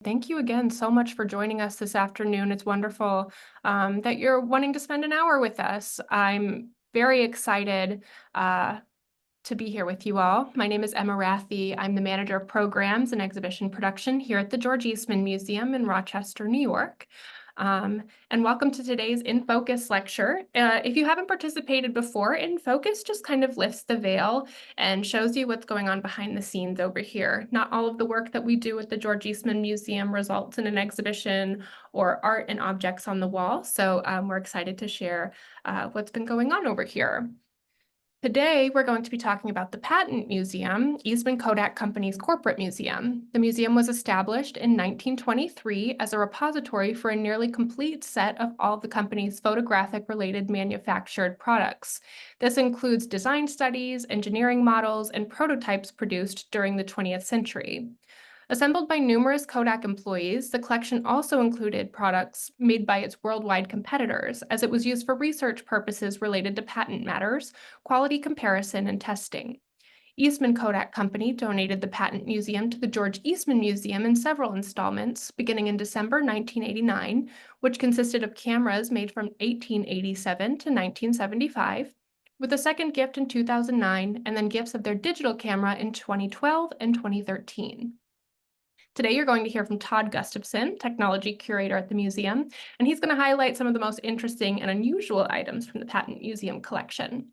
Thank you again so much for joining us this afternoon. It's wonderful that you're wanting to spend an hour with us. I'm very excited to be here with you all. My name is Emma Rathie. I'm the Manager of Programs and Exhibition Production here at the George Eastman Museum in Rochester, New York. And welcome to today's In Focus lecture. If you haven't participated before, In Focus just kind of lifts the veil and shows you what's going on behind the scenes over here. Not all of the work that we do at the George Eastman Museum results in an exhibition or art and objects on the wall. So we're excited to share what's been going on over here. Today, we're going to be talking about the Patent Museum, Eastman Kodak Company's corporate museum. The museum was established in 1923 as a repository for a nearly complete set of all the company's photographic-related manufactured products. This includes design studies, engineering models, and prototypes produced during the 20th century. Assembled by numerous Kodak employees, the collection also included products made by its worldwide competitors, as it was used for research purposes related to patent matters, quality comparison, and testing. Eastman Kodak Company donated the Patent Museum to the George Eastman Museum in several installments, beginning in December 1989, which consisted of cameras made from 1887 to 1975, with a second gift in 2009, and then gifts of their digital camera in 2012 and 2013. Today, you're going to hear from Todd Gustavson, technology curator at the museum, and he's going to highlight some of the most interesting and unusual items from the Patent Museum collection.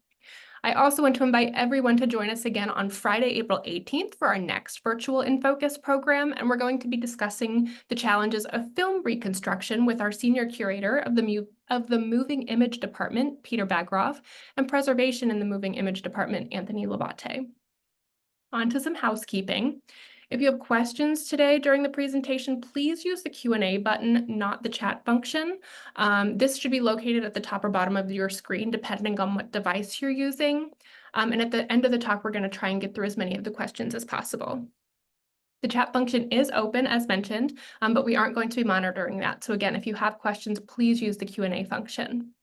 I also want to invite everyone to join us again on Friday, April 18th for our next virtual In Focus program, and we're going to be discussing the challenges of film reconstruction with our senior curator of the Moving Image Department, Peter Bagroff, and preservation in the Moving Image Department, Anthony Labate. On to some housekeeping. If you have questions today during the presentation, please use the Q&A button, not the chat function. This should be located at the top or bottom of your screen, depending on what device you're using. And at the end of the talk, we're going to try and get through as many of the questions as possible. The chat function is open, as mentioned, but we aren't going to be monitoring that. So again, if you have questions, please use the Q&A function.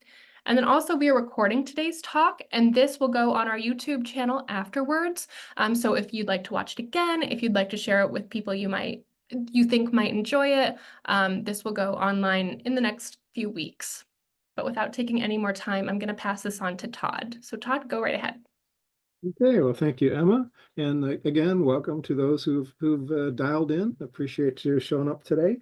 And then also we are recording today's talk, and this will go on our YouTube channel afterwards. So if you'd like to watch it again, if you'd like to share it with people you think might enjoy it, this will go online in the next few weeks. But without taking any more time, I'm going to pass this on to Todd. So Todd, go right ahead. Okay, well, thank you, Emma. And again, welcome to those who've dialed in. Appreciate you showing up today.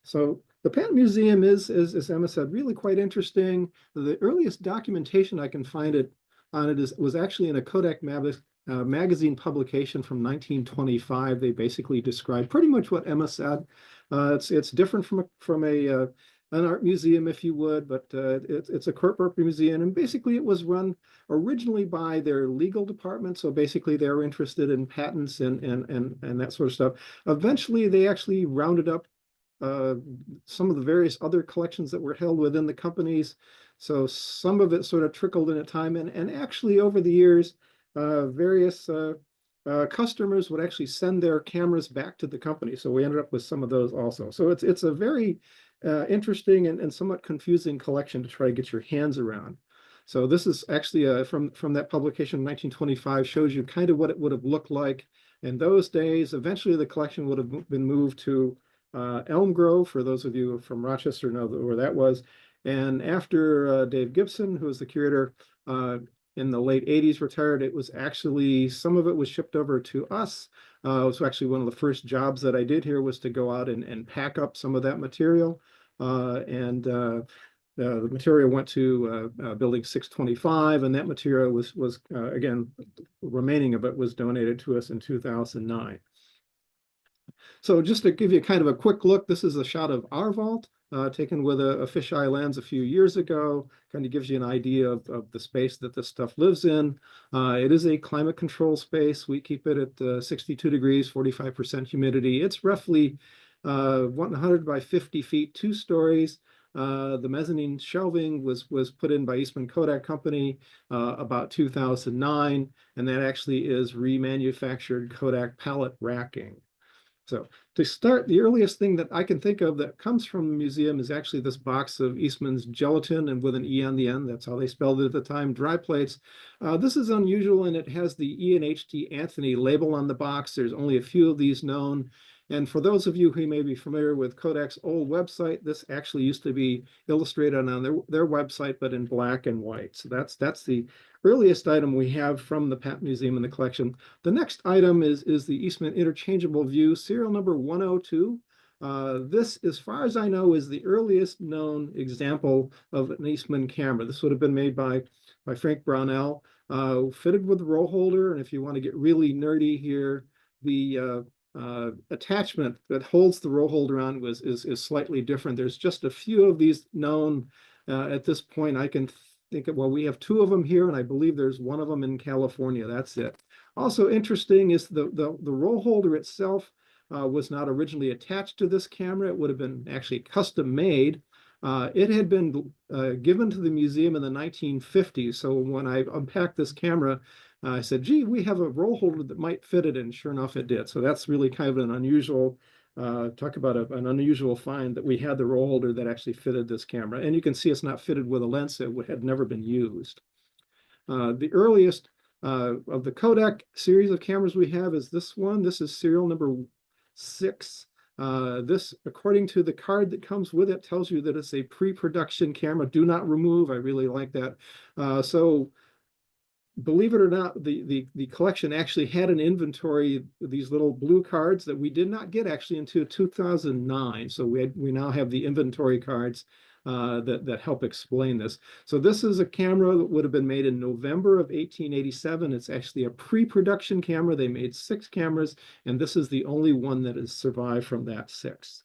So the Patent Museum is, as Emma said, really quite interesting. The earliest documentation I can find on it was actually in a Kodak magazine publication from 1925. They basically described pretty much what Emma said. It's different from an art museum, if you would, but it's a corporate museum, and basically it was run originally by their legal department. So basically they were interested in patents and that sort of stuff. Eventually they actually rounded up some of the various other collections that were held within the companies. So some of it sort of trickled in at time, and actually over the years, various customers would actually send their cameras back to the company. So we ended up with some of those also. So it's a very interesting and somewhat confusing collection to try to get your hands around. So this is actually from that publication in 1925, shows you kind of what it would have looked like in those days. Eventually the collection would have been moved to Elm Grove, for those of you from Rochester know where that was. And after Dave Gibson, who was the curator in the late 80s, retired, it was actually, some of it was shipped over to us. It was actually one of the first jobs that I did here was to go out and pack up some of that material. The material went to building 625, and that material was again, remaining of it was donated to us in 2009. So just to give you kind of a quick look, this is a shot of our vault taken with a fisheye lens a few years ago. Kind of gives you an idea of the space that this stuff lives in. It is a climate control space. We keep it at 62 degrees, 45% humidity. It's roughly 100 by 50 feet, 2 stories. The mezzanine shelving was put in by Eastman Kodak Company about 2009, and that actually is remanufactured Kodak pallet racking. So to start, the earliest thing that I can think of that comes from the museum is actually this box of Eastman's gelatin, and with an E on the end. That's how they spelled it at the time, dry plates. This is unusual, and it has the E and HT Anthony label on the box. There's only a few of these known. And for those of you who may be familiar with Kodak's old website, this actually used to be illustrated on their website, but in black and white. So that's the earliest item we have from the Patent Museum in the collection. The next item is the Eastman Interchangeable View, serial number 102. This, as far as I know, is the earliest known example of an Eastman camera. This would have been made by Frank Brownell, fitted with a roll holder. And if you want to get really nerdy here, the attachment that holds the roll holder on is slightly different. There's just a few of these known at this point. I can think of, well, we have two of them here, and I believe there's one of them in California. That's it. Also interesting is the roll holder itself was not originally attached to this camera. It would have been actually custom made. It had been given to the museum in the 1950s. So when I unpacked this camera, I said, gee, we have a roll holder that might fit it. And sure enough, it did. So that's really kind of an unusual, talk about an unusual find that we had the roll holder that actually fitted this camera. And you can see it's not fitted with a lens. It had never been used. The earliest of the Kodak series of cameras we have is this one. This is serial number 6. This, according to the card that comes with it, tells you that it's a pre-production camera. Do not remove. I really like that. So believe it or not, the collection actually had an inventory of these little blue cards that we did not get actually until 2009. So we now have the inventory cards that help explain this. So this is a camera that would have been made in November of 1887. It's actually a pre-production camera. They made 6 cameras, and this is the only one that has survived from that 6.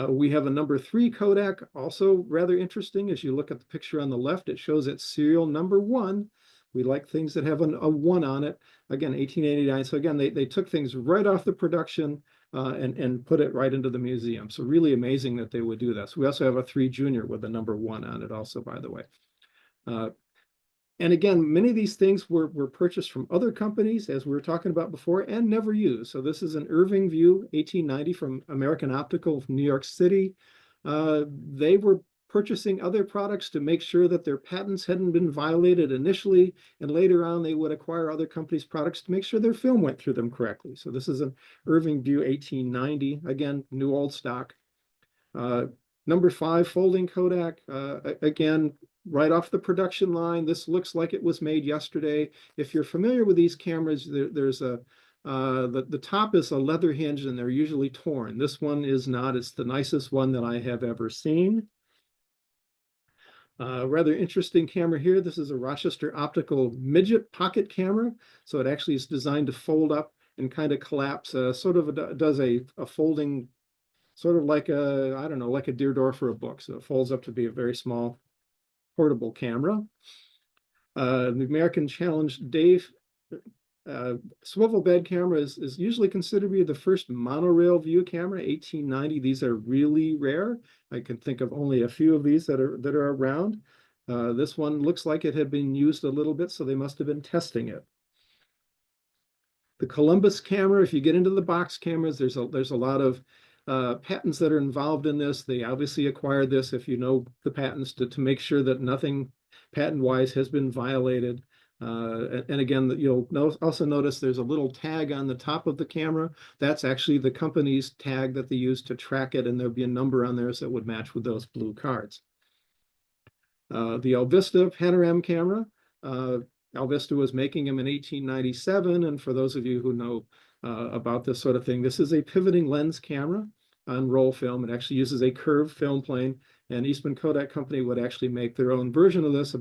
We have a number 3 Kodak, also rather interesting. As you look at the picture on the left, it shows it's serial number 1. We like things that have a 1 on it. Again, 1889. So again, they took things right off the production and put it right into the museum. So really amazing that they would do this. We also have a 3 Junior with the number 1 on it also, by the way. And again, many of these things were purchased from other companies, as we were talking about before, and never used. So this is an Irving View, 1890, from American Optical from New York City. They were purchasing other products to make sure that their patents hadn't been violated initially, and later on they would acquire other companies' products to make sure their film went through them correctly. So this is an Irving View 1890, again, new old stock. Number 5 folding Kodak, again, right off the production line. This looks like it was made yesterday. If you're familiar with these cameras, there's the top is a leather hinge and they're usually torn. This one is not. It's the nicest one that I have ever seen. Rather interesting camera here. This is a Rochester Optical midget pocket camera. So it actually is designed to fold up and kind of collapse, does a folding, sort of like a, I don't know, like a Deardorff or a book. So it folds up to be a very small portable camera. The American Challenge Dave swivel bed camera is usually considered to be the first monorail view camera, 1890. These are really rare. I can think of only a few of these that are around. This one looks like it had been used a little bit, so they must have been testing it. The Columbus camera, if you get into the box cameras, there's a lot of patents that are involved in this. They obviously acquired this, if you know the patents, to make sure that nothing patent-wise has been violated. And again, you'll also notice there's a little tag on the top of the camera. That's actually the company's tag that they use to track it, and there'll be a number on there that would match with those blue cards. The Alvista panorama camera, Alvista was making them in 1897, and for those of you who know about this sort of thing, this is a pivoting lens camera on roll film. It actually uses a curved film plane, and Eastman Kodak Company would actually make their own version of this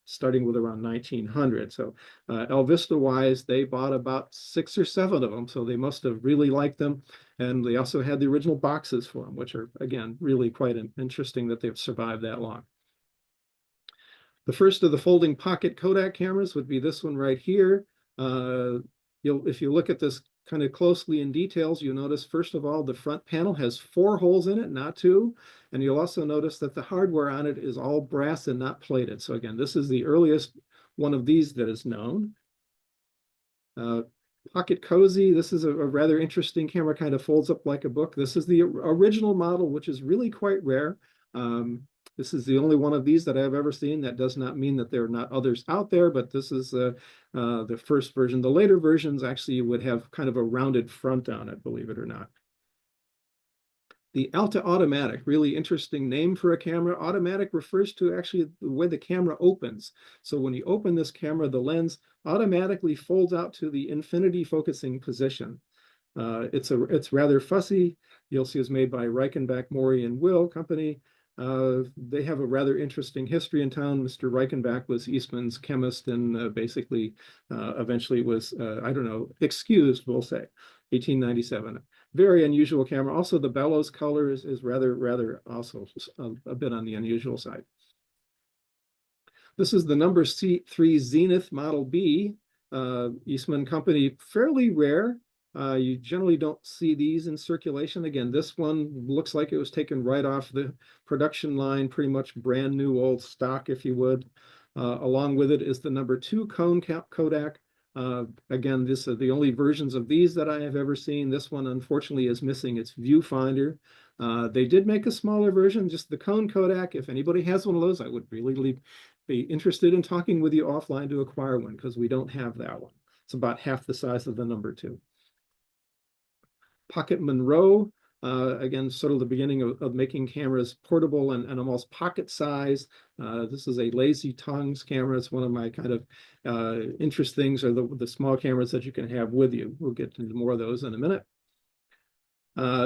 starting with around 1900. So Alvista-wise, they bought about 6 or 7 of them, so they must have really liked them. And they also had the original boxes for them, which are, again, really quite interesting that they've survived that long. The first of the folding pocket Kodak cameras would be this one right here. If you look at this kind of closely in details, you'll notice, first of all, the front panel has 4 holes in it, not 2. And you'll also notice that the hardware on it is all brass and not plated. So again, this is the earliest one of these that is known. Pocket Cozy, this is a rather interesting camera, kind of folds up like a book. This is the original model, which is really quite rare. This is the only one of these that I've ever seen. That does not mean that there are not others out there, but this is the first version. The later versions actually would have kind of a rounded front on it, believe it or not. The Alta Automatic, really interesting name for a camera. Automatic refers to actually the way the camera opens. So when you open this camera, the lens automatically folds out to the infinity focusing position. It's rather fussy. You'll see it's made by Reichenbach, Mori, and Will Company. They have a rather interesting history in town. Mr. Reichenbach was Eastman's chemist and basically eventually was, I don't know, excused, we'll say, 1897. Very unusual camera. Also, the bellows color is rather also a bit on the unusual side. This is the number C3 Zenith Model B, Eastman Company, fairly rare. You generally don't see these in circulation. Again, this one looks like it was taken right off the production line, pretty much brand new old stock, if you would. Along with it is the number 2 cone Kodak. Again, this are the only versions of these that I have ever seen. This one, unfortunately, is missing its viewfinder. They did make a smaller version, just the cone Kodak. If anybody has one of those, I would really be interested in talking with you offline to acquire one, because we don't have that one. It's about half the size of the number 2. Pocket Monroe, again, sort of the beginning of making cameras portable and almost pocket size. This is a lazy tongues camera. It's one of my kind of interest things, are the small cameras that you can have with you. We'll get into more of those in a minute.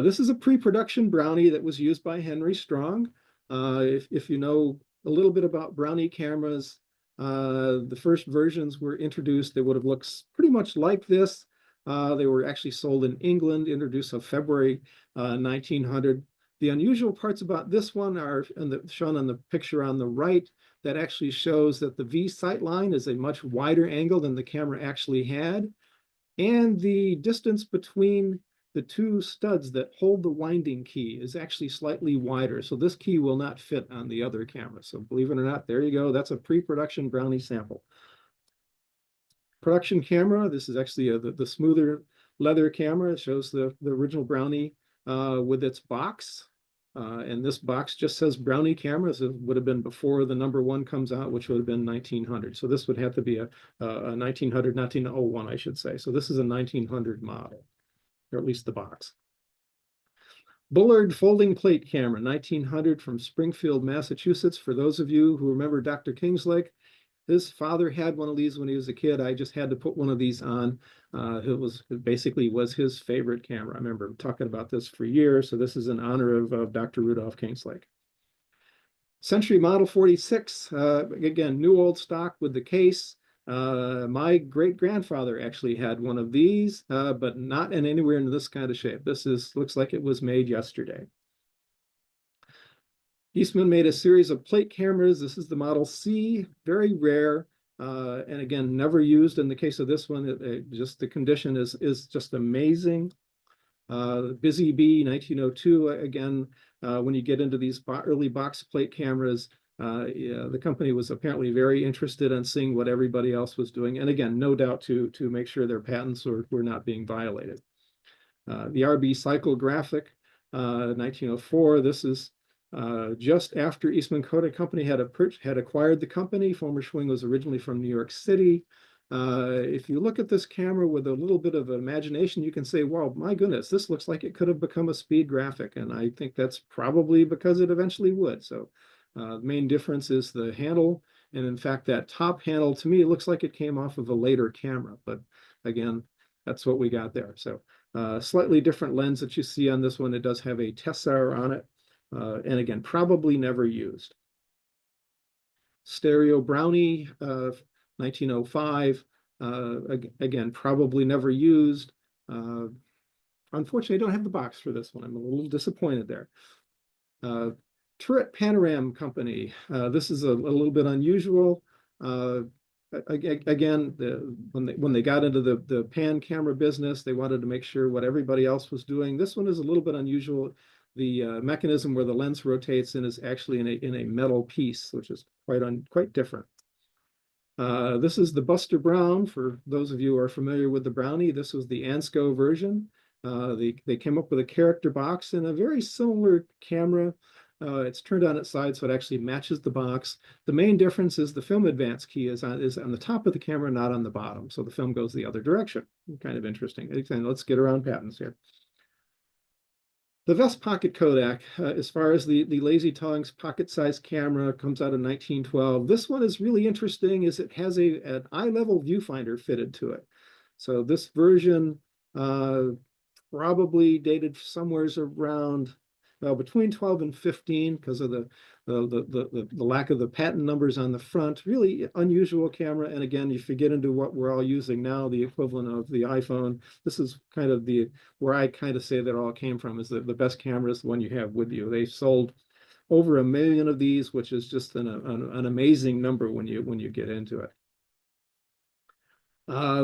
This is a pre-production Brownie that was used by Henry Strong. If you know a little bit about Brownie cameras, the first versions were introduced. They would have looked pretty much like this. They were actually sold in England, introduced in February 1900. The unusual parts about this one are shown on the picture on the right. That actually shows that the V sight line is a much wider angle than the camera actually had. And the distance between the 2 studs that hold the winding key is actually slightly wider. So this key will not fit on the other camera. So believe it or not, there you go. That's a pre-production Brownie sample. Production camera. This is actually the smoother leather camera. It shows the original Brownie with its box. And this box just says Brownie cameras. It would have been before the number 1 comes out, which would have been 1900. So this would have to be a 1900, 1901, I should say. So this is a 1900 model, or at least the box. Bullard folding plate camera, 1900, from Springfield, Massachusetts. For those of you who remember Dr. Kingslake, his father had one of these when he was a kid. I just had to put one of these on. It basically was his favorite camera. I remember talking about this for years. So this is in honor of Dr. Rudolph Kingslake. Century Model 46, again, new old stock with the case. My great-grandfather actually had one of these, but not in anywhere in this kind of shape. This looks like it was made yesterday. Eastman made a series of plate cameras. This is the Model C, very rare, and again, never used. In the case of this one, just the condition is just amazing. Busy Bee, 1902, again, when you get into these early box plate cameras, the company was apparently very interested in seeing what everybody else was doing. And again, no doubt to make sure their patents were not being violated. The RB Cyclographic, 1904, this is just after Eastman Kodak Company had acquired the company. Former Schwing was originally from New York City. If you look at this camera with a little bit of imagination, you can say, well, my goodness, this looks like it could have become a speed graphic. And I think that's probably because it eventually would. So the main difference is the handle. And in fact, that top handle, to me, it looks like it came off of a later camera. But again, that's what we got there. So slightly different lens that you see on this one. It does have a Tessar on it. And again, probably never used. Stereo Brownie, 1905. Again, probably never used. Unfortunately, I don't have the box for this one. I'm a little disappointed there. Turret Panoram Company. This is a little bit unusual. Again, when they got into the pan camera business, they wanted to make sure what everybody else was doing. This one is a little bit unusual. The mechanism where the lens rotates in is actually in a metal piece, which is quite different. This is the Buster Brown. For those of you who are familiar with the Brownie, this was the Ansco version. They came up with a character box and a very similar camera. It's turned on its side, so it actually matches the box. The main difference is the film advance key is on the top of the camera, not on the bottom. So the film goes the other direction. Kind of interesting. And let's get around patents here. The vest pocket Kodak, as far as the Lazy Tongue's pocket-sized camera, comes out in 1912. This one is really interesting, is it has an eye-level viewfinder fitted to it. So this version probably dated somewhere around, well, between 12 and 15 because of the lack of the patent numbers on the front. Really unusual camera. And again, if you get into what we're all using now, the equivalent of the iPhone, this is kind of where I kind of say that all came from, is that the best camera is the one you have with you. They sold over 1 million of these, which is just an amazing number when you get into it.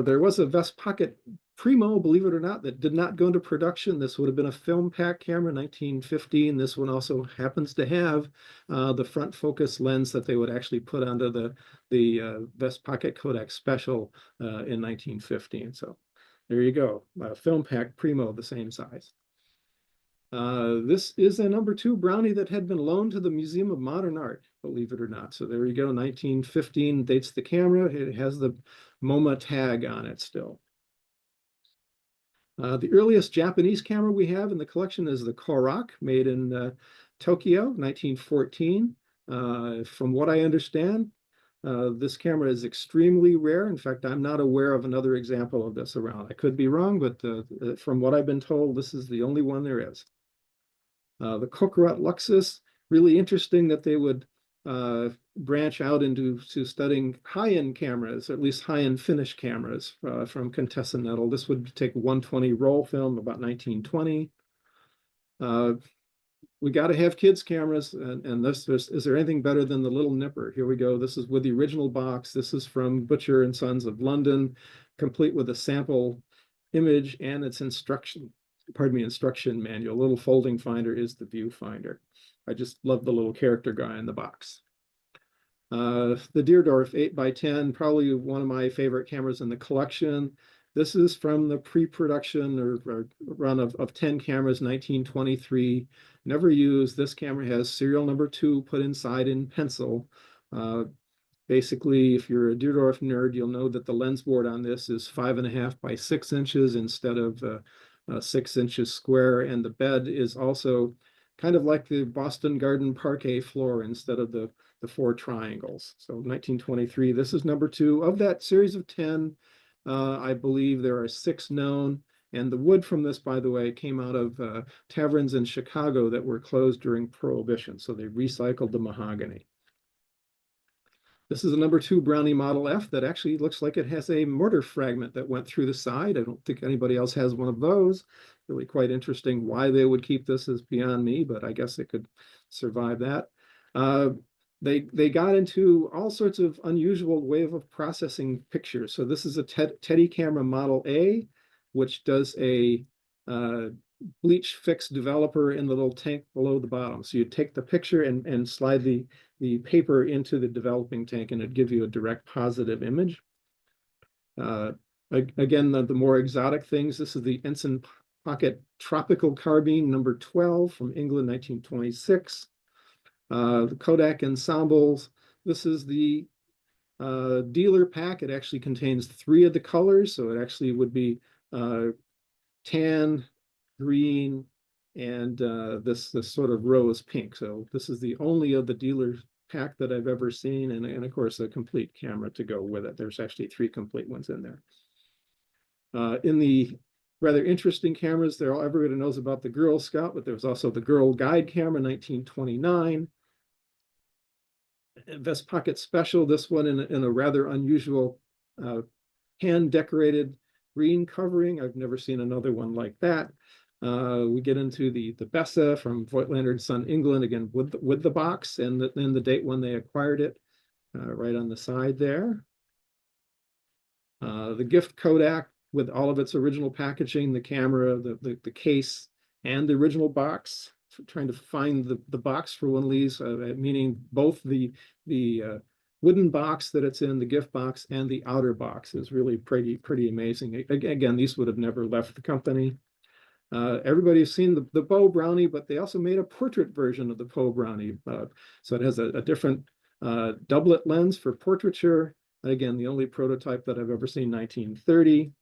There was a vest pocket Primo, believe it or not, that did not go into production. This would have been a film pack camera, 1915. This one also happens to have the front focus lens that they would actually put onto the vest pocket Kodak Special in 1915. So there you go, film pack Primo, the same size. This is a #2 Brownie that had been loaned to the Museum of Modern Art, believe it or not. So there you go, 1915 dates the camera. It has the MoMA tag on it still. The earliest Japanese camera we have in the collection is the Korok, made in Tokyo, 1914. From what I understand, this camera is extremely rare. In fact, I'm not aware of another example of this around. I could be wrong, but from what I've been told, this is the only one there is. The Korok Luxus, really interesting that they would branch out into studying high-end cameras, or at least high-end finish cameras from Contessa Nettle. This would take 120 roll film, about 1920. We got to have kids' cameras, and is there anything better than the little nipper? Here we go. This is with the original box. This is from Butcher and Sons of London, complete with a sample image and its instruction manual. Little folding finder is the viewfinder. I just love the little character guy in the box. The Deardorff 8x10, probably one of my favorite cameras in the collection. This is from the pre-production or run of 10 cameras, 1923. Never used. This camera has serial number 2 put inside in pencil. Basically, if you're a Deardorff nerd, you'll know that the lens board on this is 5.5 by 6 inches instead of 6 inches square, and the bed is also kind of like the Boston Garden parquet floor instead of the 4 triangles. So 1923, this is number 2 of that series of 10. I believe there are 6 known, and the wood from this, by the way, came out of taverns in Chicago that were closed during Prohibition, so they recycled the mahogany. This is a #2 Brownie Model F that actually looks like it has a mortar fragment that went through the side. I don't think anybody else has one of those. Really quite interesting. Why they would keep this is beyond me, but I guess it could survive that. They got into all sorts of unusual way of processing pictures. So this is a Teddy camera Model A, which does a bleach fix developer in the little tank below the bottom. So you take the picture and slide the paper into the developing tank, and it'd give you a direct positive image. Again, the more exotic things, this is the Ensign Pocket Tropical Carbine #12 from England, 1926. The Kodak Ensembles. This is the dealer pack. It actually contains 3 of the colors, so it actually would be tan, green, and this sort of rose pink. So this is the only of the dealer pack that I've ever seen, and of course a complete camera to go with it. There's actually 3 complete ones in there. In the rather interesting cameras, everybody knows about the Girl Scout, but there was also the Girl Guide camera, 1929. Vest Pocket Special, this one in a rather unusual hand-decorated green covering. I've never seen another one like that. We get into the Bessa from Voigtlander & Son, England, again with the box and the date when they acquired it, right on the side there. The Gift Kodak with all of its original packaging, the camera, the case, and the original box. Trying to find the box for one of these, meaning both the wooden box that it's in, the gift box, and the outer box is really pretty amazing. Again, these would have never left the company. Everybody's seen the Poe Brownie, but they also made a portrait version of the Poe Brownie. So it has a different doublet lens for portraiture. Again, the only prototype that I've ever seen, 1930.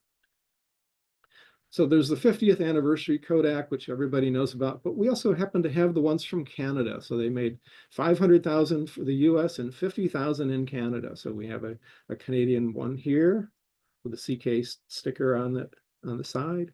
So there's the 50th anniversary Kodak, which everybody knows about, but we also happen to have the ones from Canada. So they made 500,000 for the US and 50,000 in Canada. So we have a Canadian one here with a CK sticker on the side.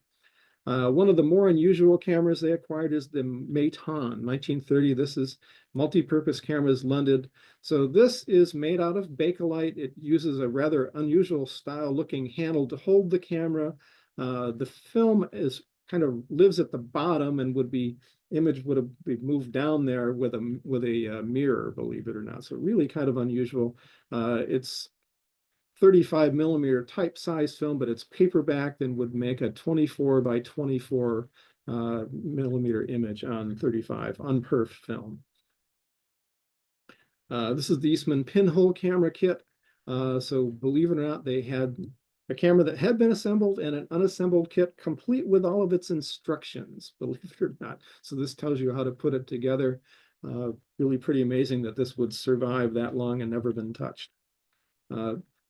One of the more unusual cameras they acquired is the Maton 1930. This is multi-purpose cameras lended. So this is made out of Bakelite. It uses a rather unusual style looking handle to hold the camera. The film is kind of lives at the bottom and image would be moved down there with a mirror, believe it or not. So really kind of unusual. It's 35 millimeter type size film, but it's paperback and would make a 24 by 24 millimeter image on 35 unperf film. This is the Eastman pinhole camera kit. So believe it or not, they had a camera that had been assembled and an unassembled kit complete with all of its instructions, believe it or not. So this tells you how to put it together. Really pretty amazing that this would survive that long and never been touched.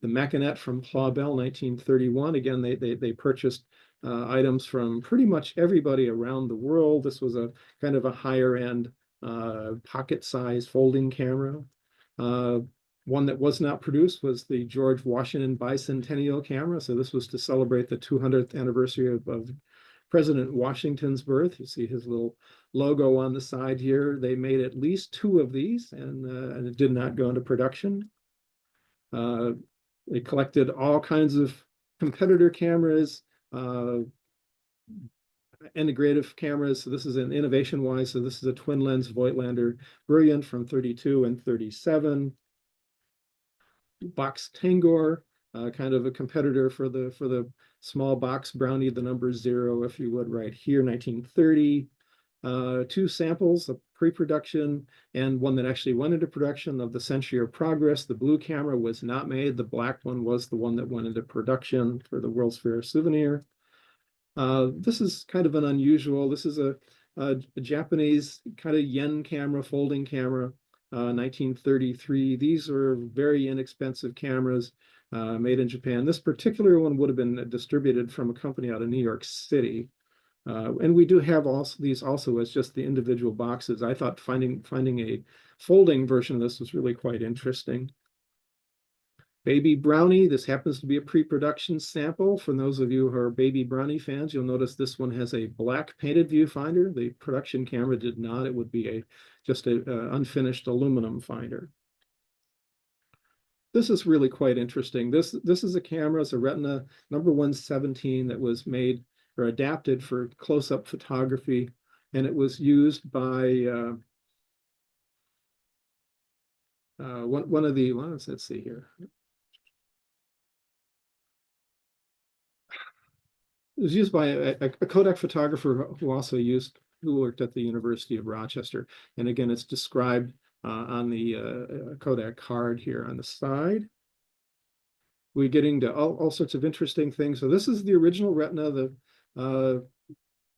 The Machinet from Clawbell, 1931. Again, they purchased items from pretty much everybody around the world. This was a kind of a higher end pocket-sized folding camera. One that was not produced was the George Washington Bicentennial camera. So this was to celebrate the 200th anniversary of President Washington's birth. You see his little logo on the side here. They made at least 2 of these, and it did not go into production. They collected all kinds of competitor cameras, integrative cameras. So this is an innovation-wise. So this is a twin lens Voigtlander Brilliant from 32 and 37. Box Tangor, kind of a competitor for the small box Brownie, the number 0, if you would, right here, 1930. 2 samples, a pre-production and one that actually went into production of the Century of Progress. The blue camera was not made. The black one was the one that went into production for the World's Fair souvenir. This is kind of an unusual. This is a Japanese kind of yen camera, folding camera, 1933. These are very inexpensive cameras made in Japan. This particular one would have been distributed from a company out of New York City. And we do have these also as just the individual boxes. I thought finding a folding version of this was really quite interesting. Baby Brownie, this happens to be a pre-production sample. For those of you who are Baby Brownie fans, you'll notice this one has a black painted viewfinder. The production camera did not. It would be just an unfinished aluminum finder. This is really quite interesting. This is a camera. It's a Retina number 117 that was made or adapted for close-up photography, and it was used by one of the, well, let's see here. It was used by a Kodak photographer who worked at the University of Rochester. And again, it's described on the Kodak card here on the side. We're getting to all sorts of interesting things. So this is the original Retina, the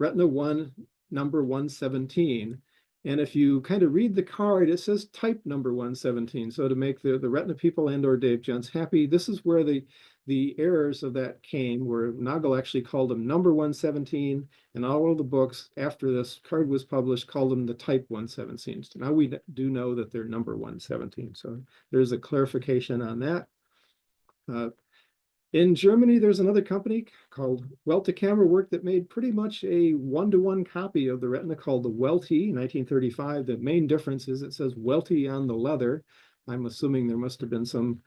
Retina 1 number 117. And if you kind of read the card, it says type number 117. So to make the Retina people and/or Dave Jentz happy, this is where the errors of that came, where Nagel actually called them number 117, and all of the books after this card was published called them the type 117. So now we do know that they're number 117. So there's a clarification on that. In Germany, there's another company called Welti Camera Work that made pretty much a one-to-one copy of the Retina called the Welti, 1935. The main difference is it says Welti on the leather. I'm assuming there must have been some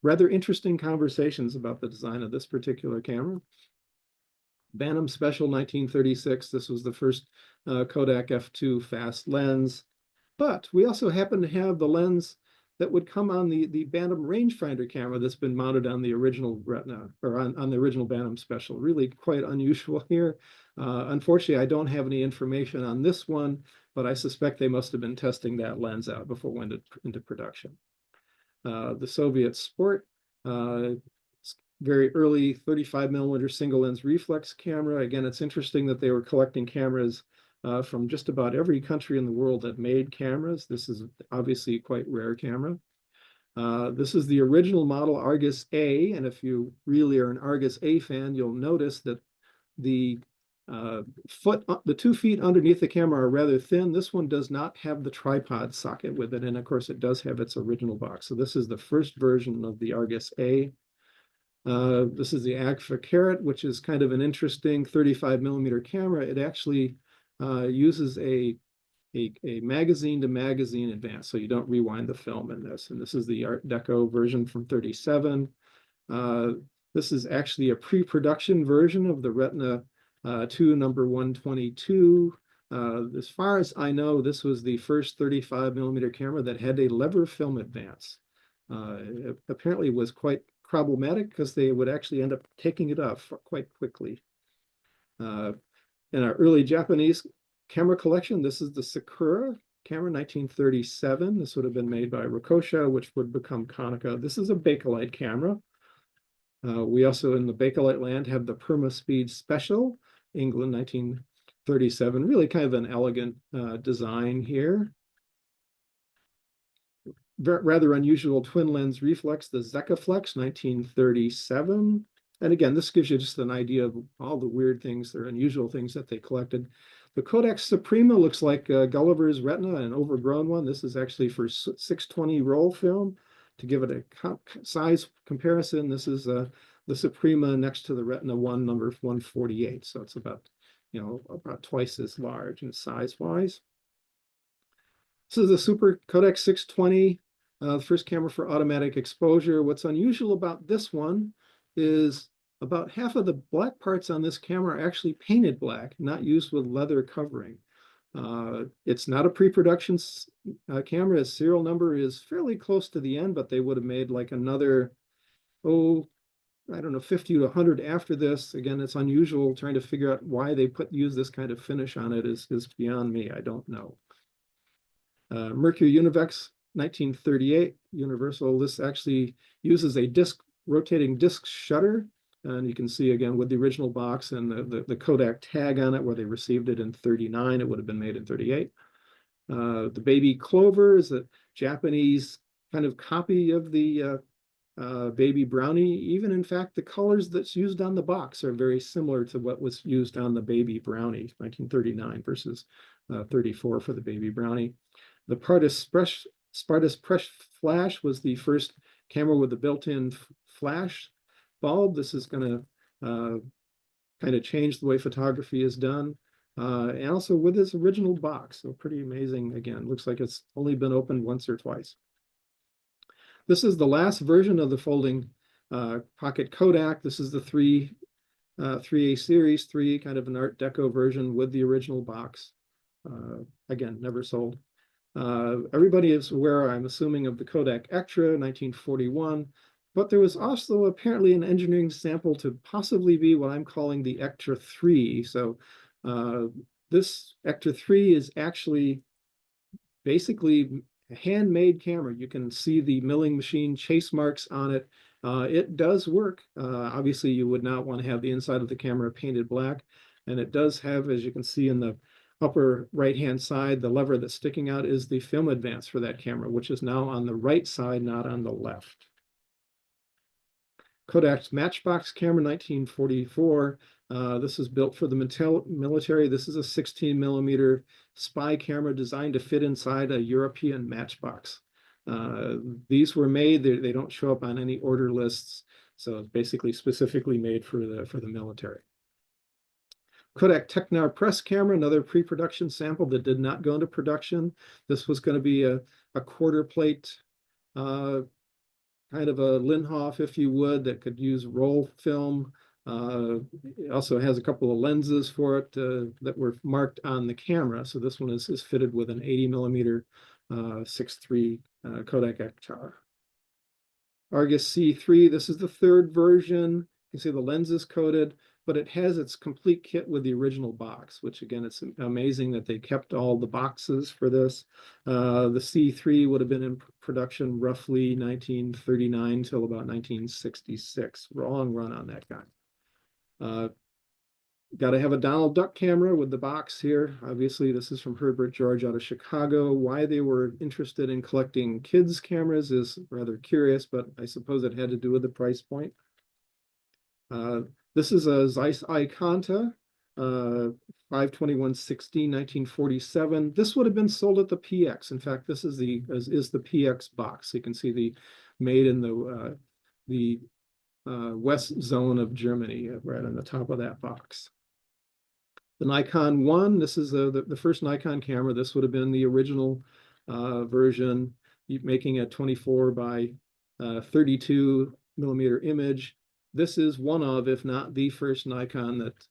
rather interesting conversations about the design of this particular camera. Bantam Special 1936. This was the first Kodak f2 fast lens. But we also happen to have the lens that would come on the Bantam rangefinder camera that's been mounted on the original Retina, or on the original Bantam Special. Really quite unusual here. Unfortunately, I don't have any information on this one, but I suspect they must have been testing that lens out before it went into production. The Soviet Sport very early 35 millimeter single lens reflex camera. Again, it's interesting that they were collecting cameras from just about every country in the world that made cameras. This is obviously a quite rare camera. This is the original model Argus A, and if you really are an Argus A fan, you'll notice that the the 2 feet underneath the camera are rather thin. This one does not have the tripod socket with it, and of course it does have its original box. So this is the first version of the Argus A. This is the Agfa Carrot, which is kind of an interesting 35 millimeter camera. It actually uses a magazine to magazine advance, so you don't rewind the film in this. And this is the Art Deco version from 37. This is actually a pre-production version of the Retina 2 number 122. As far as I know, this was the first 35 millimeter camera that had a lever film advance. It apparently was quite problematic because they would actually end up taking it off quite quickly. In our early Japanese camera collection, this is the Sakura camera, 1937. This would have been made by Rokosha, which would become Konica. This is a Bakelite camera. We also, in the Bakelite land, have the Perma Speed Special, England, 1937. Really kind of an elegant design here. Rather unusual twin lens reflex, the Zekaflex, 1937. And again, this gives you just an idea of all the weird things, or unusual things that they collected. The Kodak Suprema looks like Gulliver's Retina, an overgrown one. This is actually for 620 roll film. To give it a size comparison, this is the Suprema next to the Retina 1 number 148. So it's about, about twice as large in size-wise. This is the Super Kodak 620, the first camera for automatic exposure. What's unusual about this one is about half of the black parts on this camera are actually painted black, not used with leather covering. It's not a pre-production camera. Its serial number is fairly close to the end, but they would have made like another, I don't know, 50 to 100 after this. Again, it's unusual. Trying to figure out why they use this kind of finish on it is beyond me. I don't know. Mercury Univex, 1938, Universal. This actually uses a rotating disc shutter. And you can see again with the original box and the Kodak tag on it where they received it in 39. It would have been made in 38. The Baby Clover is a Japanese kind of copy of the Baby Brownie. Even in fact, the colors that's used on the box are very similar to what was used on the Baby Brownie, 1939 versus 34 for the Baby Brownie. The Spartus Press Flash was the first camera with the built-in flash bulb. This is going to kind of change the way photography is done. And also with its original box. So pretty amazing. Again, looks like it's only been opened once or twice. This is the last version of the folding pocket Kodak. This is the 3A series 3, kind of an Art Deco version with the original box. Again, never sold. Everybody is aware, I'm assuming, of the Kodak Ektra, 1941. But there was also apparently an engineering sample to possibly be what I'm calling the Ektra 3. So this Ektra 3 is actually basically a handmade camera. You can see the milling machine chase marks on it. It does work. Obviously, you would not want to have the inside of the camera painted black. And it does have, as you can see in the upper right-hand side, the lever that's sticking out is the film advance for that camera, which is now on the right side, not on the left. Kodak's Matchbox camera, 1944. This is built for the military. This is a 16 millimeter spy camera designed to fit inside a European matchbox. These were made, they don't show up on any order lists. So it's basically specifically made for the military. Kodak Technar press camera, another pre-production sample that did not go into production. This was going to be a quarter plate, kind of a Linhof, if you would, that could use roll film. It also has a couple of lenses for it that were marked on the camera. So this one is fitted with an 80 millimeter 6.3 Kodak Ektar. Argus C3, this is the third version. You can see the lens is coated. but it has its complete kit with the original box, which again, it's amazing that they kept all the boxes for this. The C3 would have been in production roughly 1939 till about 1966. Long run on that guy. Got to have a Donald Duck camera with the box here. Obviously, this is from Herbert George out of Chicago. Why they were interested in collecting kids' cameras is rather curious, but I suppose it had to do with the price point. This is a Zeiss Iconta, 5/21/16, 1947. This would have been sold at the PX. In fact, this is the PX box. You can see the made in the west zone of Germany, right on the top of that box. The Nikon 1, this is the first Nikon camera. This would have been the original version, making a 24 by 32 millimeter image. This is one of, if not the first Nikon that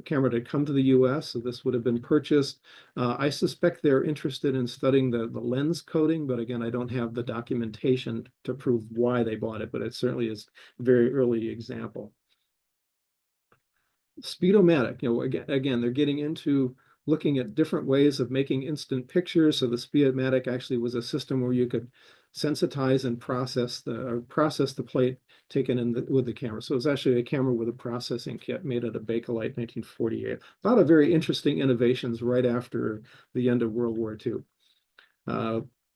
camera to come to the US. So this would have been purchased. I suspect they're interested in studying the lens coating, but again, I don't have the documentation to prove why they bought it, but it certainly is a very early example. Speedomatic, again, they're getting into looking at different ways of making instant pictures. So the Speedomatic actually was a system where you could sensitize and process the plate taken in with the camera. So it's actually a camera with a processing kit made out of Bakelite, 1948. A lot of very interesting innovations right after the end of World War II.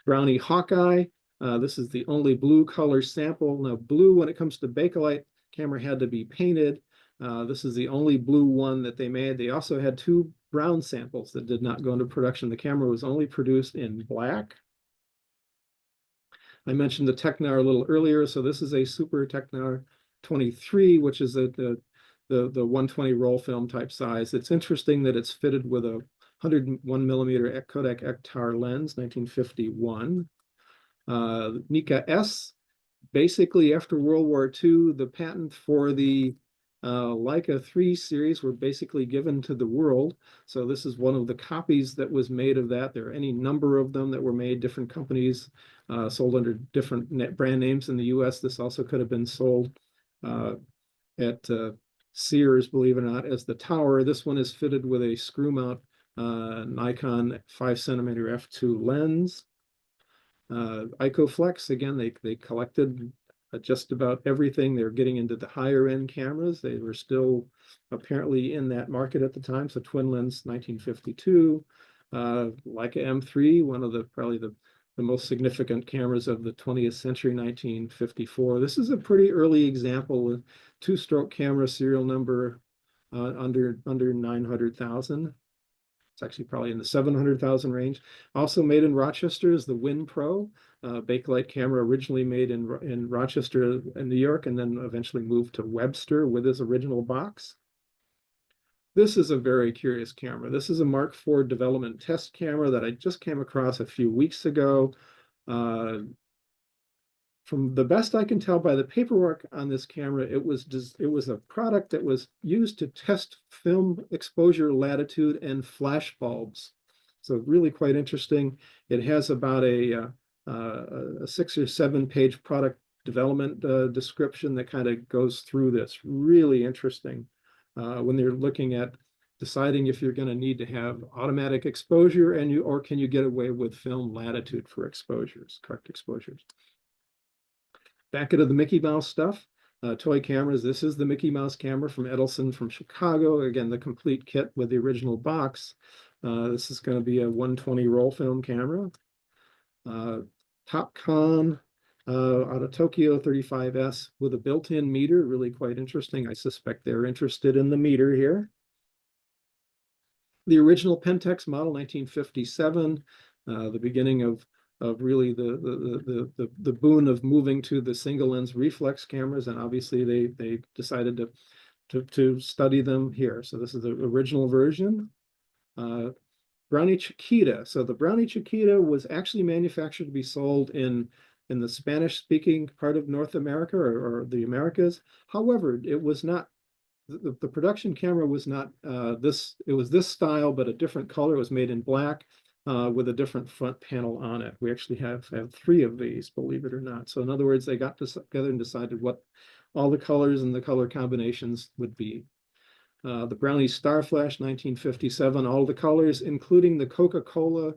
Brownie Hawkeye. This is the only blue color sample. Now, blue, when it comes to Bakelite, camera had to be painted. This is the only blue one that they made. They also had two brown samples that did not go into production. The camera was only produced in black. I mentioned the Technar a little earlier. So this is a Super Technar 23, which is the 120 roll film type size. It's interesting that it's fitted with a 101 millimeter Kodak Ektar lens, 1951. Nikon S. Basically, after World War II, the patent for the Leica 3 series were basically given to the world. So this is one of the copies that was made of that. There are any number of them that were made, different companies sold under different brand names in the US. This also could have been sold at Sears, believe it or not, as the Tower. This one is fitted with a screw mount Nikon 5cm f2 lens. Icoflex, again, they collected just about everything. They're getting into the higher end cameras. They were still apparently in that market at the time. So twin lens, 1952. Leica M3, one of probably the most significant cameras of the 20th century, 1954. This is a pretty early example with two-stroke camera, serial number under 900,000. It's actually probably in the 700,000 range. Also made in Rochester is the Win Pro, Bakelite camera originally made in Rochester in New York, and then eventually moved to Webster with his original box. This is a very curious camera. This is a Mark IV development test camera that I just came across a few weeks ago. From the best I can tell by the paperwork on this camera, it was a product that was used to test film exposure latitude and flash bulbs. So really quite interesting. It has about a 6 or 7 page product development description that kind of goes through this. Really interesting when they're looking at deciding if you're going to need to have automatic exposure or can you get away with film latitude for exposures, correct exposures. Back into the Mickey Mouse stuff, toy cameras. This is the Mickey Mouse camera from Edelson from Chicago. Again, the complete kit with the original box. This is going to be a 120 roll film camera. Topcon out of Tokyo 35S with a built-in meter, really quite interesting. I suspect they're interested in the meter here. The original Pentax model, 1957, the beginning of really the boon of moving to the single lens reflex cameras, and obviously they decided to study them here. So this is the original version. Brownie Chiquita. So the Brownie Chiquita was actually manufactured to be sold in the Spanish-speaking part of North America or the Americas. However, it was not, the production camera was not this, it was this style, but a different color. It was made in black with a different front panel on it. We actually have 3 of these, believe it or not. So in other words, they got together and decided what all the colors and the color combinations would be. The Brownies Star Flash, 1957, all the colors, including the Coca-Cola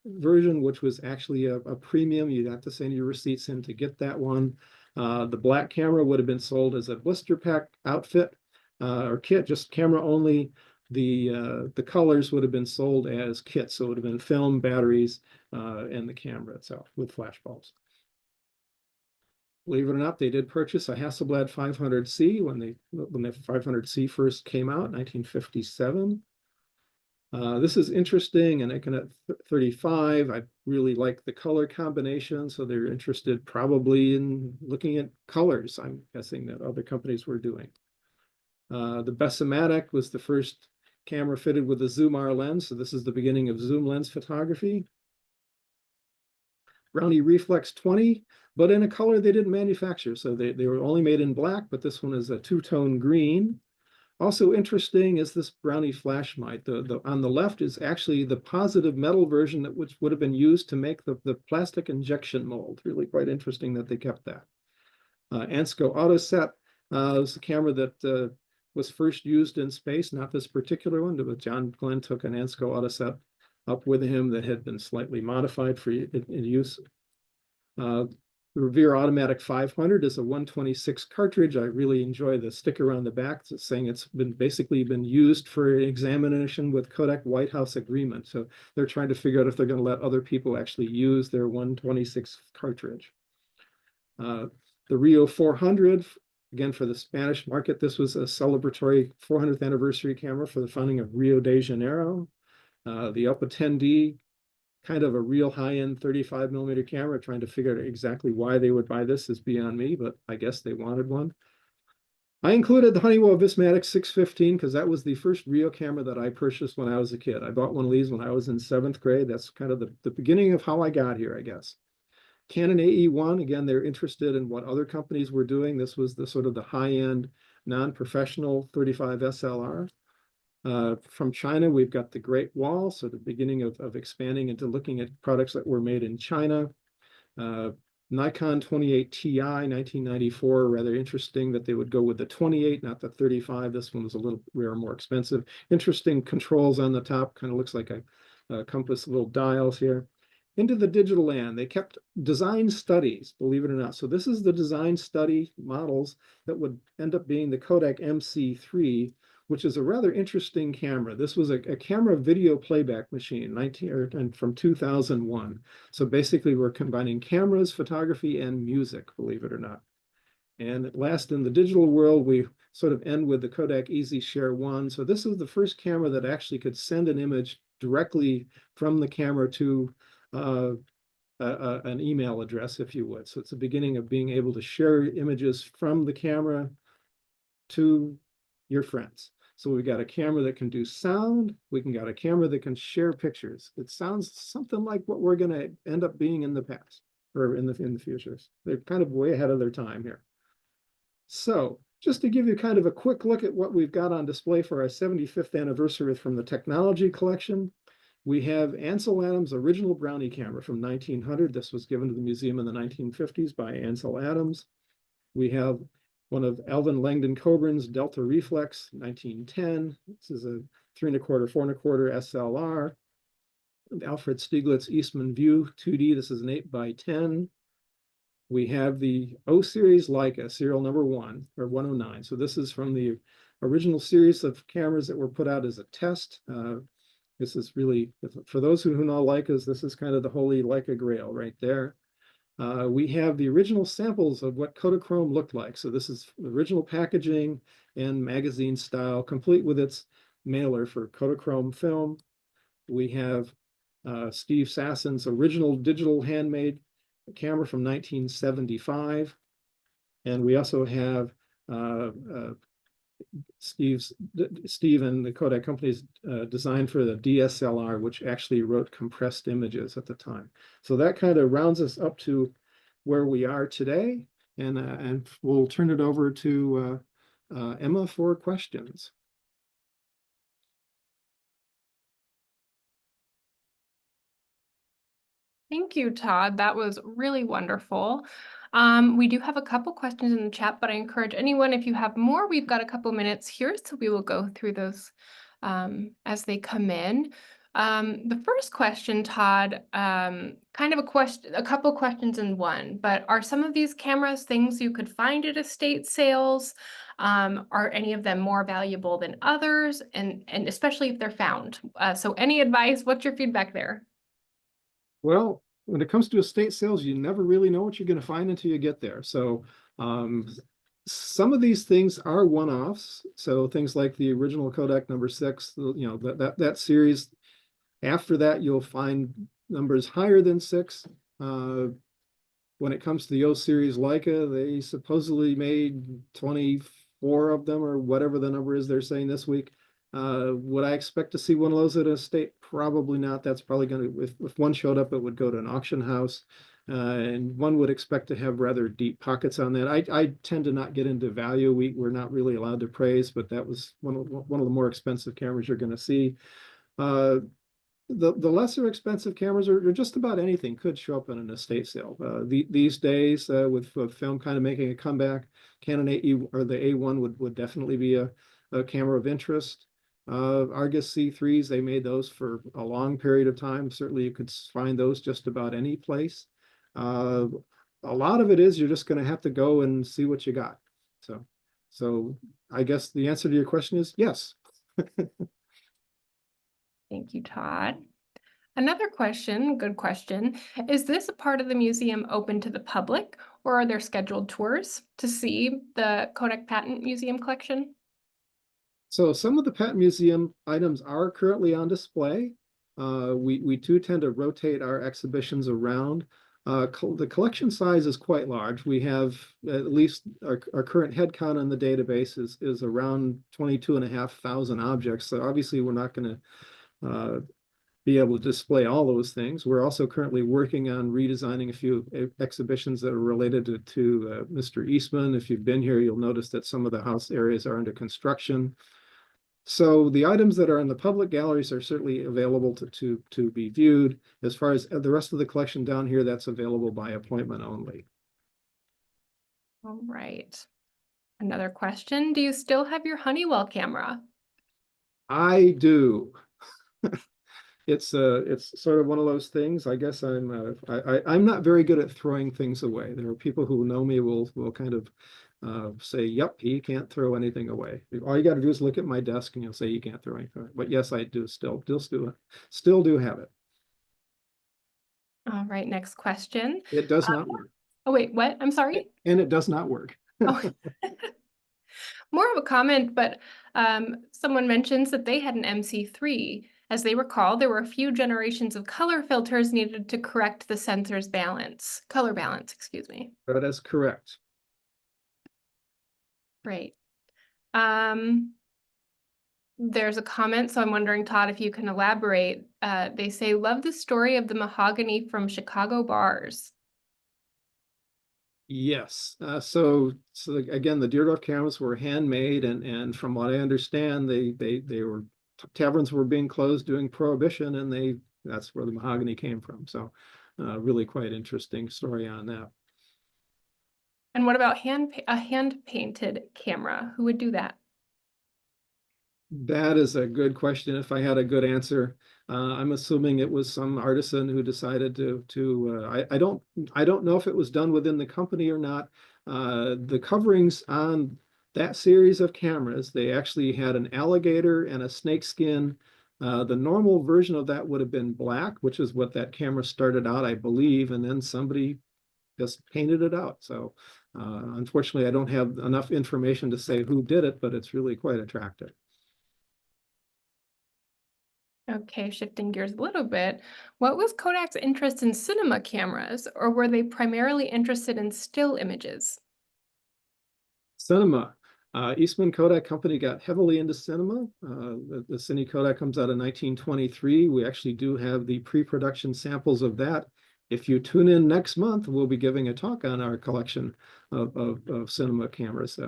version, which was actually a premium. You'd have to send your receipts in to get that one. The black camera would have been sold as a blister pack outfit or kit, just camera only. The colors would have been sold as kits, so it would have been film, batteries, and the camera itself with flash bulbs. Believe it or not, they did purchase a Hasselblad 500C when the 500C first came out, 1957. This is interesting, and Nikon at 35, I really like the color combination, so they're interested probably in looking at colors, I'm guessing that other companies were doing. The Bessematic was the first camera fitted with a zoom R lens, so this is the beginning of zoom lens photography. Brownie Reflex 20, but in a color they didn't manufacture, so they were only made in black, but this one is a two-tone green. Also interesting is this Brownie flash mite. On the left is actually the positive metal version that which would have been used to make the plastic injection mold. Really quite interesting that they kept that. Ansco Autoset was a camera that was first used in space, not this particular one, but John Glenn took an Ansco Autoset up with him that had been slightly modified for in use. The Revere Automatic 500 is a 126 cartridge. I really enjoy the sticker on the back saying it's basically been used for examination with Kodak White House agreement. So they're trying to figure out if they're going to let other people actually use their 126 cartridge. The Rio 400, again for the Spanish market, this was a celebratory 400th anniversary camera for the founding of Rio de Janeiro. The Alpha 10D, kind of a real high-end 35mm camera. Trying to figure out exactly why they would buy this is beyond me, but I guess they wanted one. I included the Honeywell Vismatic 615 because that was the first real camera that I purchased when I was a kid. I bought one of these when I was in 7th grade. That's kind of the beginning of how I got here, I guess. Canon AE1, again, they're interested in what other companies were doing. This was the sort of the high-end, non-professional 35 SLR. From China, we've got the Great Wall, so the beginning of expanding into looking at products that were made in China. Nikon 28 Ti, 1994, rather interesting that they would go with the 28, not the 35. This one was a little rare, more expensive. Interesting controls on the top, kind of looks like a compass, little dials here. Into the digital land, they kept design studies, believe it or not. So this is the design study models that would end up being the Kodak MC3, which is a rather interesting camera. This was a camera video playback machine, from 2001. So basically we're combining cameras, photography, and music, believe it or not. And at last in the digital world, we sort of end with the Kodak Easy Share 1. So this is the first camera that actually could send an image directly from the camera to an email address, if you would. So it's the beginning of being able to share images from the camera to your friends. So we've got a camera that can do sound. We can got a camera that can share pictures. It sounds something like what we're going to end up being in the past or in the future. They're kind of way ahead of their time here. So just to give you kind of a quick look at what we've got on display for our 75th anniversary from the technology collection, we have Ansel Adams' original Brownie camera from 1900. This was given to the museum in the 1950s by Ansel Adams. We have one of Alvin Langdon Coburn's Delta Reflex, 1910. This is a 3 1/4, 4 1/4 SLR. Alfred Stieglitz Eastman View 2D. This is an 8x10. We have the O series Leica, serial number 1 or 109. So this is from the original series of cameras that were put out as a test. This is really, for those who know Leicas, this is kind of the holy Leica grail right there. We have the original samples of what Kodachrome looked like. So this is the original packaging and magazine style, complete with its mailer for Kodachrome film. We have Steve Sassen's original digital handmade camera from 1975. And we also have Steve and the Kodak company's design for the DSLR, which actually wrote compressed images at the time. So that kind of rounds us up to where we are today, and we'll turn it over to Emma for questions. Thank you, Todd. That was really wonderful. We do have a couple questions in the chat, but I encourage anyone, if you have more, we've got a couple minutes here, so we will go through those as they come in. The first question, Todd, kind of a couple questions in one, but are some of these cameras things you could find at estate sales? Are any of them more valuable than others? And especially if they're found. So any advice? What's your feedback there? Well, when it comes to estate sales, you never really know what you're going to find until you get there. So some of these things are one-offs. So things like the original Kodak #6, you know, that series. After that, you'll find numbers higher than 6. When it comes to the O series Leica, they supposedly made 24 of them, or whatever the number is they're saying this week. Would I expect to see one of those at a estate? Probably not. That's probably going to, if one showed up, it would go to an auction house. And one would expect to have rather deep pockets on that. I tend to not get into value. We're not really allowed to praise, but that was one of the more expensive cameras you're going to see. The lesser expensive cameras are just about anything could show up in an estate sale. These days, with film kind of making a comeback, Canon AE or the A1 would definitely be a camera of interest. Argus C3s, they made those for a long period of time. Certainly you could find those just about any place. A lot of it is you're just going to have to go and see what you got. So I guess the answer to your question is yes. Thank you, Todd. Another question, good question. Is this a part of the museum open to the public, or are there scheduled tours to see the Kodak Patent Museum collection? So some of the Patent Museum items are currently on display. We do tend to rotate our exhibitions around. The collection size is quite large. We have at least our current head count on the database is around 22,500 objects. So obviously we're not going to be able to display all those things. We're also currently working on redesigning a few exhibitions that are related to Mr. Eastman. If you've been here, you'll notice that some of the house areas are under construction. So the items that are in the public galleries are certainly available to be viewed. As far as the rest of the collection down here, that's available by appointment only. All right. Another question. Do you still have your Honeywell camera? I do. It's sort of one of those things. I guess I'm not very good at throwing things away. There are people who know me will kind of say, "Yep, he can't throw anything away." All you got to do is look at my desk, and you'll say you can't throw anything away. But yes, I do still do have it. All right. Next question. It does not work. Oh wait, what? I'm sorry. And it does not work. Oh. More of a comment, but someone mentions that they had an MC3. As they recall, there were a few generations of color filters needed to correct the sensor's color balance, excuse me. That is correct. Great. There's a comment, so I'm wondering, Todd, if you can elaborate. They say, love the story of the mahogany from Chicago bars. Yes. So again, the Deardorff cameras were handmade, and from what I understand, they were taverns were being closed during Prohibition, and that's where the mahogany came from. So really quite interesting story on that. And what about a hand-painted camera? Who would do that? That is a good question. If I had a good answer, I'm assuming it was some artisan who decided to. I don't know if it was done within the company or not. The coverings on that series of cameras, they actually had an alligator and a snake skin. The normal version of that would have been black, which is what that camera started out, I believe, and then somebody just painted it out. So unfortunately, I don't have enough information to say who did it, but it's really quite attractive. Okay, shifting gears a little bit. What was Kodak's interest in cinema cameras, or were they primarily interested in still images? Cinema. Eastman Kodak Company got heavily into cinema. The Cine Kodak comes out in 1923. We actually do have the pre-production samples of that. If you tune in next month, we'll be giving a talk on our collection of cinema cameras.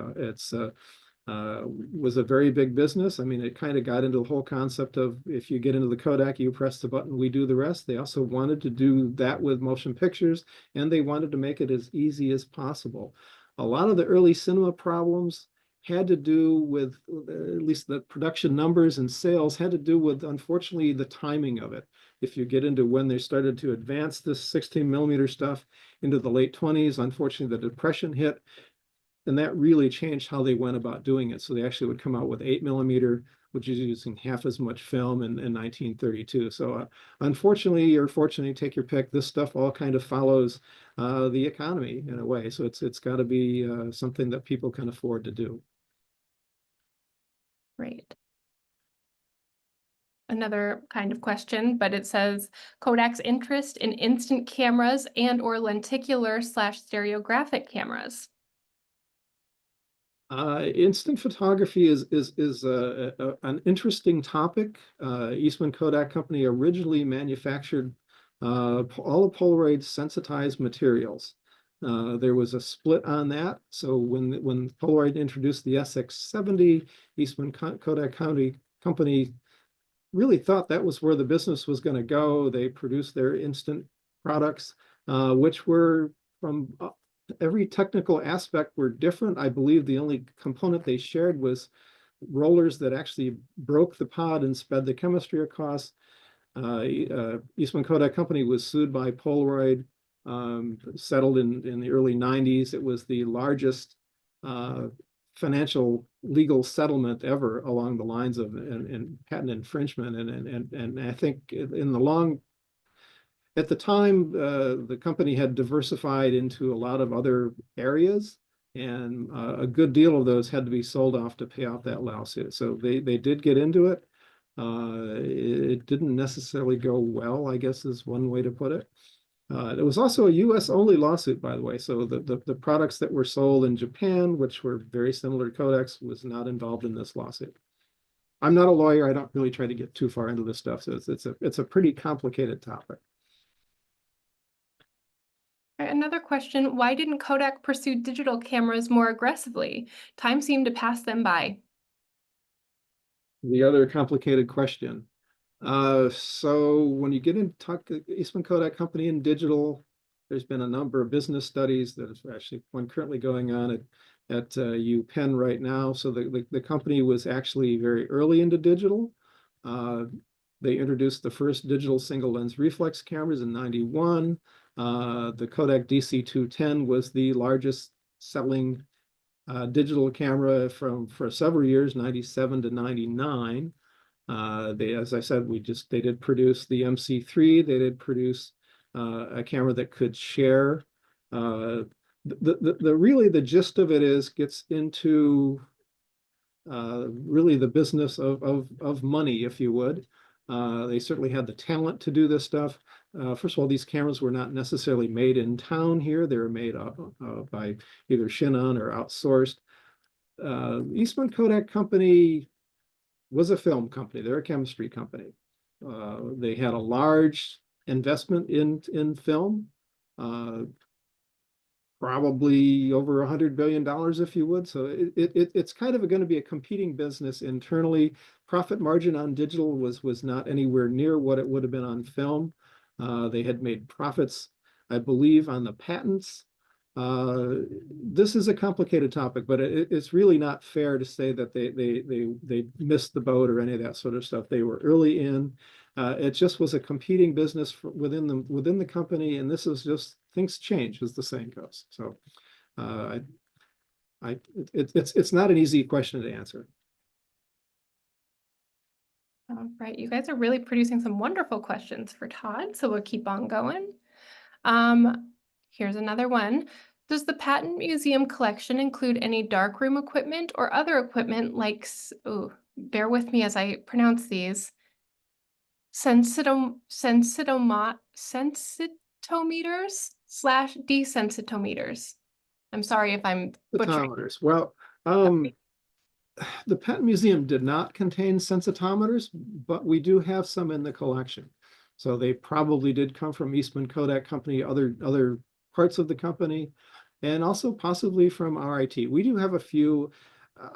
was a very big business. I mean, it kind of got into the whole concept of if you get into the Kodak, you press the button, we do the rest. They also wanted to do that with motion pictures, and they wanted to make it as easy as possible. A lot of the early cinema problems had to do with, at least the production numbers and sales had to do with, unfortunately, the timing of it. If you get into when they started to advance this 16 millimeter stuff into the late 20s, unfortunately, the Depression hit. And that really changed how they went about doing it. So they actually would come out with 8 millimeter, which is using half as much film in 1932. So unfortunately, or fortunately, take your pick, this stuff all kind of follows the economy in a way. So it's got to be something that people can afford to do. Great. Another kind of question, but it says Kodak's interest in instant cameras and or lenticular / stereographic cameras. Instant photography is an interesting topic. Eastman Kodak Company originally manufactured all the Polaroid sensitized materials. There was a split on that. So when Polaroid introduced the SX70, Eastman Kodak Company really thought that was where the business was going to go. They produced their instant products, which were from every technical aspect were different. I believe the only component they shared was rollers that actually broke the pod and sped the chemistry across. Eastman Kodak Company was sued by Polaroid, settled in the early 90s. It was the largest financial legal settlement ever along the lines of patent infringement. And I think in the long at the time, the company had diversified into a lot of other areas, and a good deal of those had to be sold off to pay off that lawsuit. So they did get into it. It didn't necessarily go well, I guess is one way to put it. It was also a US only lawsuit, by the way. So the products that were sold in Japan, which were very similar to Kodak's, was not involved in this lawsuit. I'm not a lawyer. I don't really try to get too far into this stuff. So it's a pretty complicated topic. Another question, why didn't Kodak pursue digital cameras more aggressively? Time seemed to pass them by. The other complicated question. So when you get into talk Eastman Kodak Company in digital, there's been a number of business studies. There's actually one currently going on at UPenn right now. So the company was actually very early into digital. They introduced the first digital single lens reflex cameras in 91. The Kodak DC-210 was the largest selling digital camera for several years, 97 to 99. As I said, they did produce the MC3. They did produce a camera that could share. Really the gist of it gets into really the business of money, if you would. They certainly had the talent to do this stuff. First of all, these cameras were not necessarily made in town here. They were made by either Shinon or outsourced. Eastman Kodak Company was a film company. They're a chemistry company. They had a large investment in film, probably over $100 billion, if you would. So it's kind of going to be a competing business internally. Profit margin on digital was not anywhere near what it would have been on film. They had made profits, I believe, on the patents. This is a complicated topic, but it's really not fair to say that they missed the boat or any of that sort of stuff. They were early in. It just was a competing business within the company, and this is just things change as the saying goes. So, it's not an easy question to answer. All right, you guys are really producing some wonderful questions for Todd, so we'll keep on going. Here's another one. Does the Patent Museum collection include any darkroom equipment or other equipment like, bear with me as I pronounce these, sensitometers / desensitometers? I'm sorry if I'm butchering. Sensitometers. Well, the Patent Museum did not contain sensitometers, but we do have some in the collection. So they probably did come from Eastman Kodak Company, other parts of the company, and also possibly from RIT. We do have a few.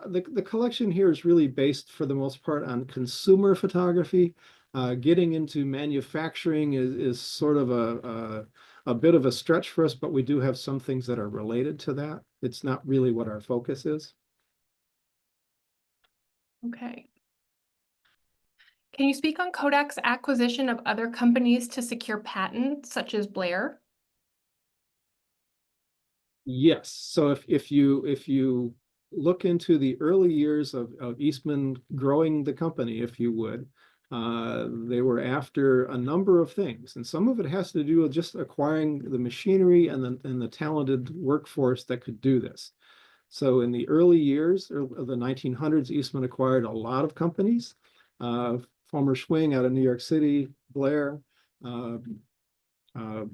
the collection here is really based for the most part on consumer photography. Getting into manufacturing is sort of a bit of a stretch for us, but we do have some things that are related to that. It's not really what our focus is. Okay. Can you speak on Kodak's acquisition of other companies to secure patents, such as Blair? Yes. So if you look into the early years of Eastman growing the company, if you would, they were after a number of things, and some of it has to do with just acquiring the machinery and the talented workforce that could do this. So in the early years of the 1900s, Eastman acquired a lot of companies. Former Schwing out of New York City, Blair,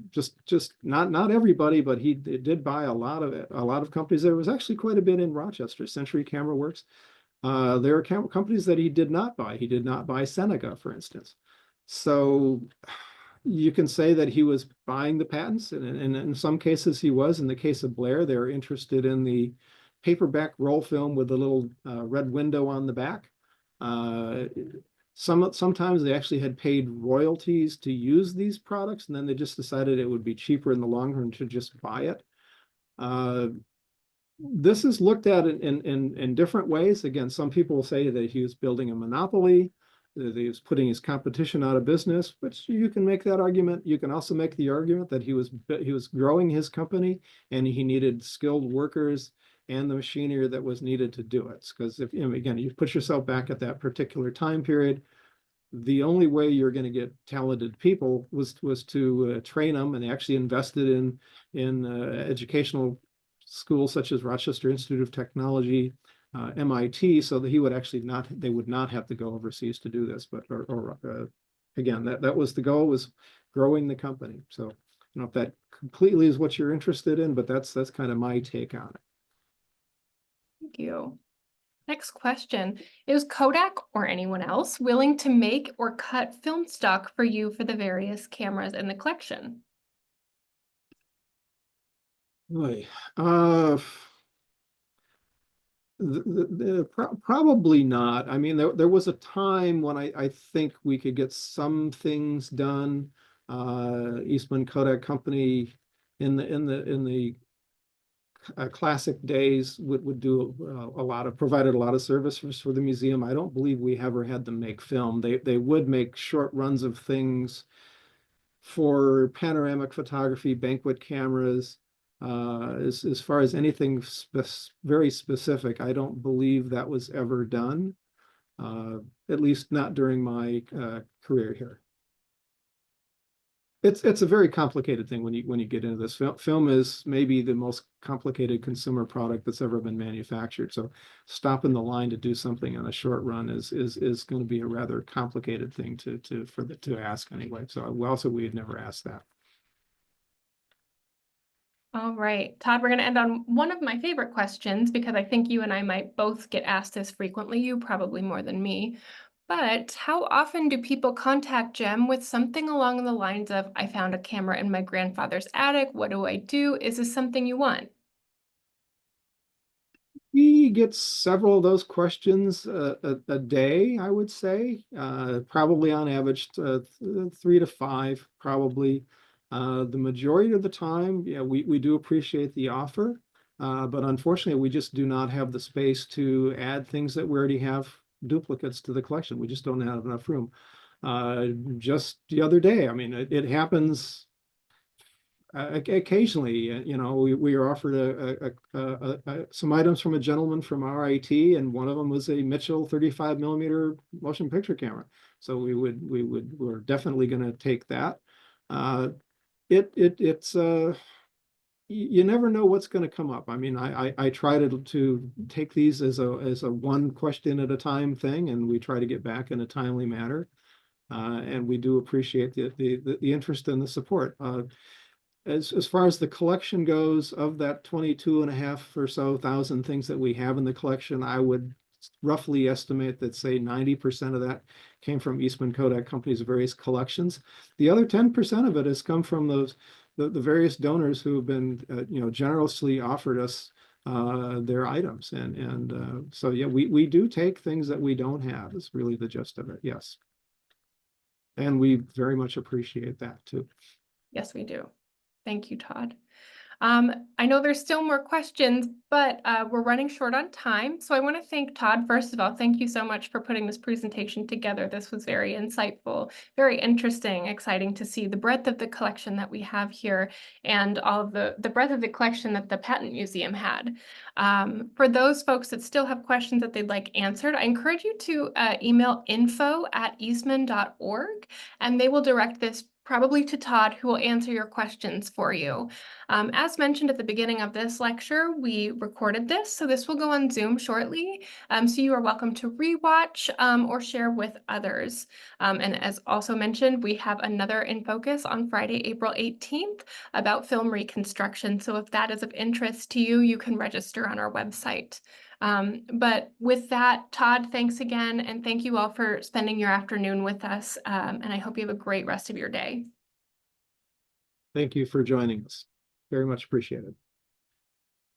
just not everybody, but he did buy a lot of companies. There was actually quite a bit in Rochester. Century Camera Works. There are companies that he did not buy. He did not buy Seneca, for instance. So you can say that he was buying the patents, and in some cases he was. In the case of Blair, they were interested in the paperback roll film with the little red window on the back. Sometimes they actually had paid royalties to use these products, and then they just decided it would be cheaper in the long run to just buy it. This is looked at in different ways. Again, some people will say that he was building a monopoly, that he was putting his competition out of business, which you can make that argument. You can also make the argument that he was growing his company and he needed skilled workers and the machinery that was needed to do it. Because if, again, you put yourself back at that particular time period, the only way you're going to get talented people was to train them, and they actually invested in educational schools such as Rochester Institute of Technology, MIT, so that they would not have to go overseas to do this. But again, that was the goal, was growing the company. So I don't know if that completely is what you're interested in, but that's kind of my take on it. Thank you. Next question. Is Kodak or anyone else willing to make or cut film stock for you for the various cameras in the collection? Boy, probably not. I mean, there was a time when I think we could get some things done. Eastman Kodak Company in the classic days would do provided a lot of services for the museum. I don't believe we ever had them make film. They would make short runs of things for panoramic photography, banquet cameras. As far as anything very specific, I don't believe that was ever done, at least not during my career here. It's a very complicated thing when you get into this. Film is maybe the most complicated consumer product that's ever been manufactured. So stopping the line to do something on a short run is going to be a rather complicated thing to ask anyway. So we had never asked that. All right, Todd, we're going to end on one of my favorite questions, because I think you and I might both get asked this frequently, you probably more than me. But how often do people contact Jem with something along the lines of, I found a camera in my grandfather's attic, what do I do? Is this something you want? We get several of those questions a day, I would say, probably on average 3 to 5, probably. The majority of the time, yeah, we do appreciate the offer, but unfortunately, we just do not have the space to add things that we already have duplicates to the collection. We just don't have enough room. Just the other day, I mean, it happens occasionally. We were offered some items from a gentleman from RIT, and one of them was a Mitchell 35 millimeter motion picture camera. So we're definitely going to take that. It's you never know what's going to come up. I mean, I try to take these as a one question at a time thing, and we try to get back in a timely manner. And we do appreciate the interest and the support. As far as the collection goes, of that 22.5 or so thousand things that we have in the collection, I would roughly estimate that, say, 90% of that came from Eastman Kodak Company's various collections. The other 10% of it has come from the various donors who have been, generously offered us their items. And so, yeah, we do take things that we don't have is really the gist of it. Yes. And we very much appreciate that too. Yes, we do. Thank you, Todd. I know there's still more questions, but we're running short on time. So I want to thank Todd. First of all, thank you so much for putting this presentation together. This was very insightful, very interesting, exciting to see the breadth of the collection that we have here and all of the breadth of the collection that the Patent Museum had. For those folks that still have questions that they'd like answered, I encourage you to email info@eastman.org, and they will direct this probably to Todd, who will answer your questions for you. As mentioned at the beginning of this lecture, we recorded this, so this will go on Zoom shortly. So you are welcome to rewatch or share with others. And as also mentioned, we have another In Focus on Friday, April 18th about film reconstruction. So if that is of interest to you, you can register on our website. But with that, Todd, thanks again, and thank you all for spending your afternoon with us. And I hope you have a great rest of your day. Thank you for joining us. Very much appreciated.